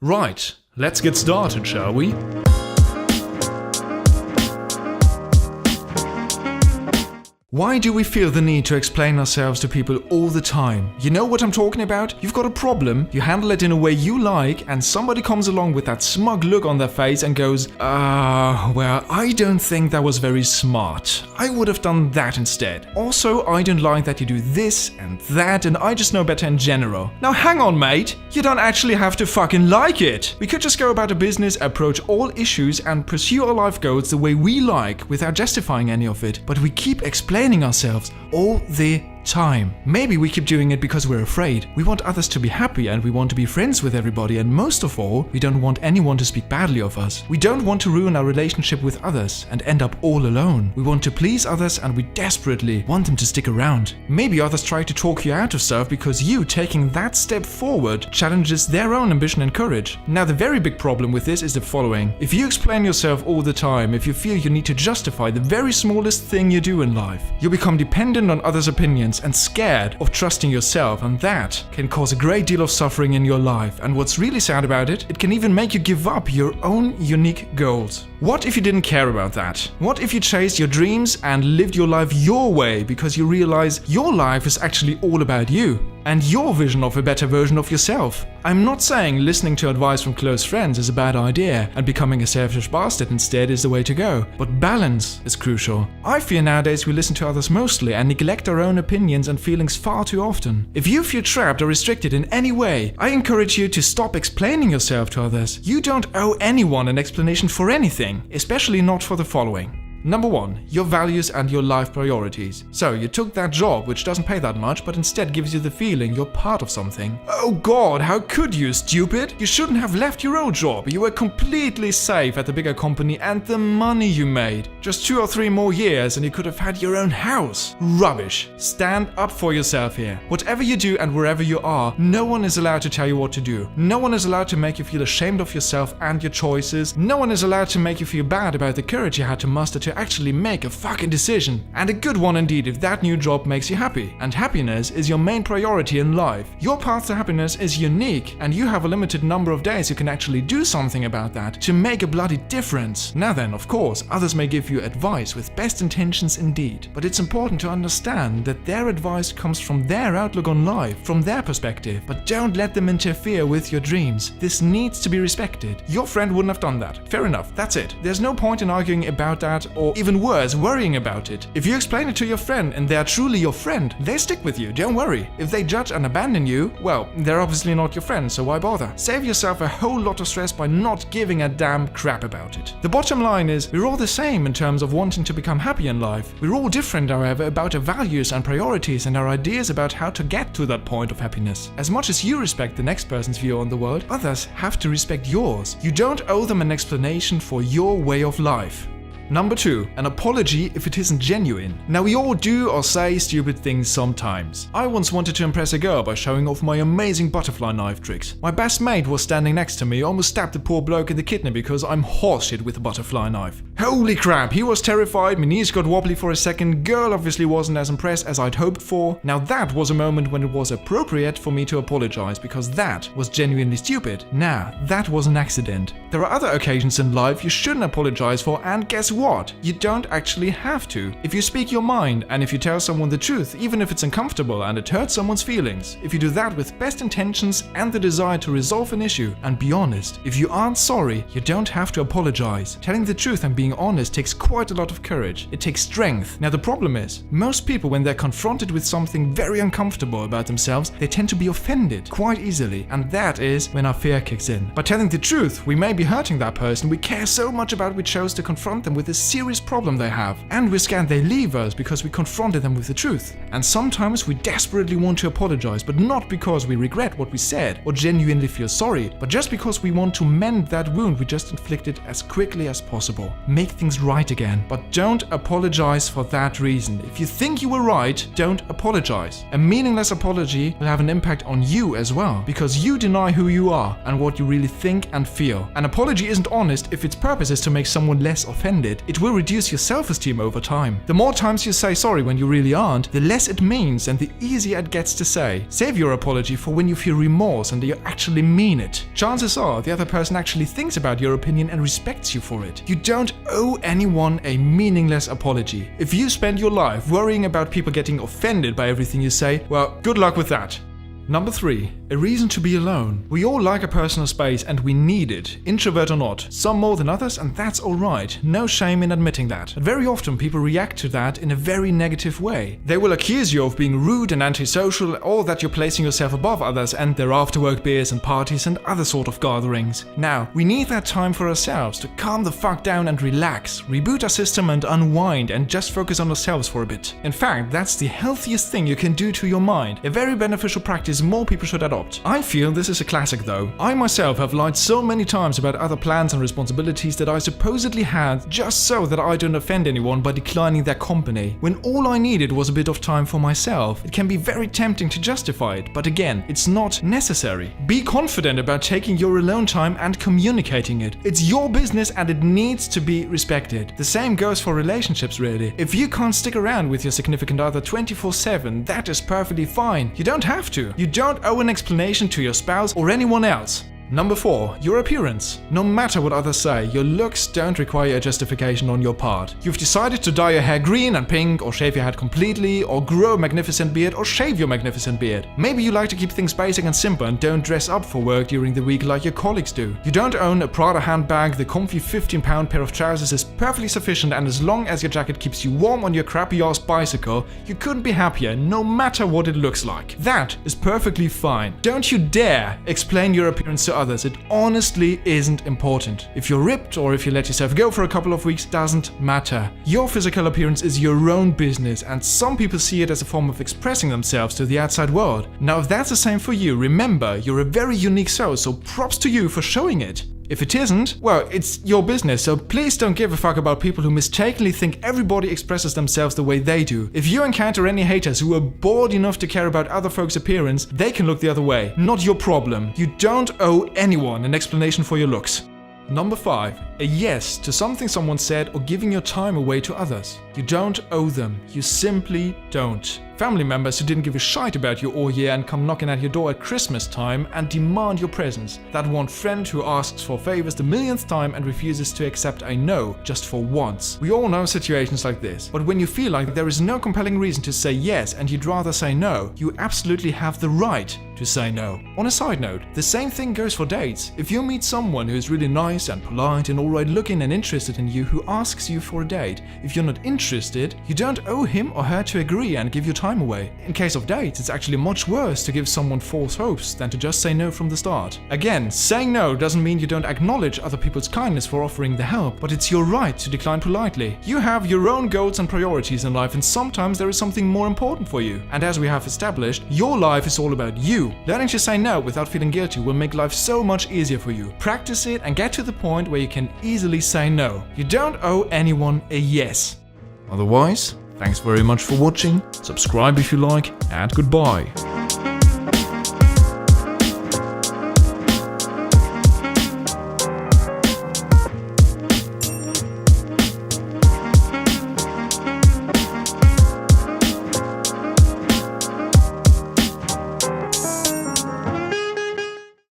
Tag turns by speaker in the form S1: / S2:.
S1: Right, let's get started, shall we? Why do we feel the need to explain ourselves to people all the time? You know what I'm talking about? You've got a problem, you handle it in a way you like, and somebody comes along with that smug look on their face and goes, well, I don't think that was very smart. I would have done that instead. Also, I don't like that you do this and that, and I just know better in general. Now hang on, mate. You don't actually have to fucking like it. We could just go about a business, approach all issues, and pursue our life goals the way we like, without justifying any of it. But we keep explaining ourselves all the time. Maybe we keep doing it because we're afraid. We want others to be happy and we want to be friends with everybody, and most of all, we don't want anyone to speak badly of us. We don't want to ruin our relationship with others and end up all alone. We want to please others and we desperately want them to stick around. Maybe others try to talk you out of stuff because you taking that step forward challenges their own ambition and courage. Now the very big problem with this is the following. If you explain yourself all the time, if you feel you need to justify the very smallest thing you do in life, you become dependent on others' opinions and scared of trusting yourself, and that can cause a great deal of suffering in your life. And what's really sad about it, it can even make you give up your own unique goals. What if you didn't care about that? What if you chased your dreams and lived your life your way because you realize your life is actually all about you and your vision of a better version of yourself? I'm not saying listening to advice from close friends is a bad idea and becoming a selfish bastard instead is the way to go, but balance is crucial. I fear nowadays we listen to others mostly and neglect our own opinions and feelings far too often. If you feel trapped or restricted in any way, I encourage you to stop explaining yourself to others. You don't owe anyone an explanation for anything, especially not for the following. Number 1, your values and your life priorities. So you took that job which doesn't pay that much but instead gives you the feeling you're part of something. Oh god, how could you, stupid? You shouldn't have left your old job. You were completely safe at the bigger company and the money you made. Just 2 or 3 more years and you could have had your own house. Rubbish. Stand up for yourself here. Whatever you do and wherever you are, no one is allowed to tell you what to do. No one is allowed to make you feel ashamed of yourself and your choices. No one is allowed to make you feel bad about the courage you had to muster to actually make a fucking decision. And a good one indeed if that new job makes you happy. And happiness is your main priority in life. Your path to happiness is unique and you have a limited number of days you can actually do something about that to make a bloody difference. Now then, of course, others may give you advice with best intentions indeed, but it's important to understand that their advice comes from their outlook on life, from their perspective, but don't let them interfere with your dreams. This needs to be respected. Your friend wouldn't have done that. Fair enough, that's it. There's no point in arguing about that or even worse, worrying about it. If you explain it to your friend and they're truly your friend, they stick with you, don't worry. If they judge and abandon you, well, they're obviously not your friend, so why bother? Save yourself a whole lot of stress by not giving a damn crap about it. The bottom line is, we're all the same in terms of wanting to become happy in life. We're all different, however, about our values and priorities and our ideas about how to get to that point of happiness. As much as you respect the next person's view on the world, others have to respect yours. You don't owe them an explanation for your way of life. Number 2, an apology if it isn't genuine. Now we all do or say stupid things sometimes. I once wanted to impress a girl by showing off my amazing butterfly knife tricks. My best mate was standing next to me, almost stabbed the poor bloke in the kidney because I'm horseshit with a butterfly knife. Holy crap, he was terrified, my knees got wobbly for a second, girl obviously wasn't as impressed as I'd hoped for. Now that was a moment when it was appropriate for me to apologize because that was genuinely stupid. Now, that was an accident. There are other occasions in life you shouldn't apologize for, and guess what? You don't actually have to. If you speak your mind and if you tell someone the truth, even if it's uncomfortable and it hurts someone's feelings, if you do that with best intentions and the desire to resolve an issue and be honest, if you aren't sorry, you don't have to apologize. Telling the truth and being honest takes quite a lot of courage. It takes strength. Now the problem is, most people when they're confronted with something very uncomfortable about themselves, they tend to be offended quite easily, and that is when our fear kicks in. By telling the truth, we may be hurting that person we care so much about we chose to confront them with this serious problem they have, and we're scared they leave us because we confronted them with the truth. And sometimes we desperately want to apologize, but not because we regret what we said or genuinely feel sorry, but just because we want to mend that wound we just inflicted as quickly as possible. Make things right again, but don't apologize for that reason. If you think you were right, don't apologize. A meaningless apology will have an impact on you as well, because you deny who you are and what you really think and feel. An apology isn't honest if its purpose is to make someone less offended. it, it will reduce your self-esteem over time. The more times you say sorry when you really aren't, the less it means and the easier it gets to say. Save your apology for when you feel remorse and you actually mean it. Chances are the other person actually thinks about your opinion and respects you for it. You don't owe anyone a meaningless apology. If you spend your life worrying about people getting offended by everything you say, well, good luck with that. Number 3. A reason to be alone. We all like a personal space and we need it, introvert or not. Some more than others, and that's alright. No shame in admitting that. But very often people react to that in a very negative way. They will accuse you of being rude and antisocial, or that you're placing yourself above others and their after-work beers and parties and other sort of gatherings. Now, we need that time for ourselves to calm the fuck down and relax, reboot our system and unwind and just focus on ourselves for a bit. In fact, that's the healthiest thing you can do to your mind. A very beneficial practice more people should adopt. I feel this is a classic though. I myself have lied so many times about other plans and responsibilities that I supposedly had just so that I don't offend anyone by declining their company, when all I needed was a bit of time for myself. It can be very tempting to justify it, but again, it's not necessary. Be confident about taking your alone time and communicating it. It's your business and it needs to be respected. The same goes for relationships really. If you can't stick around with your significant other 24/7, that is perfectly fine. You don't have to. You don't owe an explanation to your spouse or anyone else. Number 4. Your appearance. No matter what others say, your looks don't require a justification on your part. You've decided to dye your hair green and pink, or shave your head completely, or grow a magnificent beard, or shave your magnificent beard. Maybe you like to keep things basic and simple and don't dress up for work during the week like your colleagues do. You don't own a Prada handbag, the comfy 15-pound pair of trousers is perfectly sufficient, and as long as your jacket keeps you warm on your crappy-ass bicycle, you couldn't be happier no matter what it looks like. That is perfectly fine. Don't you dare explain your appearance to others. It honestly isn't important. If you're ripped or if you let yourself go for a couple of weeks doesn't matter. Your physical appearance is your own business, and some people see it as a form of expressing themselves to the outside world. Now if that's the same for you, remember, you're a very unique soul, so props to you for showing it. If it isn't, well, it's your business, so please don't give a fuck about people who mistakenly think everybody expresses themselves the way they do. If you encounter any haters who are bored enough to care about other folks' appearance, they can look the other way. Not your problem. You don't owe anyone an explanation for your looks. Number 5. A yes to something someone said or giving your time away to others. You don't owe them. You simply don't. Family members who didn't give a shite about you all year and come knocking at your door at Christmas time and demand your presence. That one friend who asks for favors the millionth time and refuses to accept a no just for once. We all know situations like this, but when you feel like there is no compelling reason to say yes and you'd rather say no, you absolutely have the right to say no. On a side note, the same thing goes for dates. If you meet someone who is really nice and polite and alright looking and interested in you who asks you for a date, if you're not interested, you don't owe him or her to agree and give your time away. In case of dates, it's actually much worse to give someone false hopes than to just say no from the start. Again, saying no doesn't mean you don't acknowledge other people's kindness for offering the help, but it's your right to decline politely. You have your own goals and priorities in life, and sometimes there is something more important for you. And as we have established, your life is all about you. Learning to say no without feeling guilty will make life so much easier for you. Practice it and get to the point where you can easily say no. You don't owe anyone a yes. Otherwise, thanks very much for watching, subscribe if you like, and goodbye.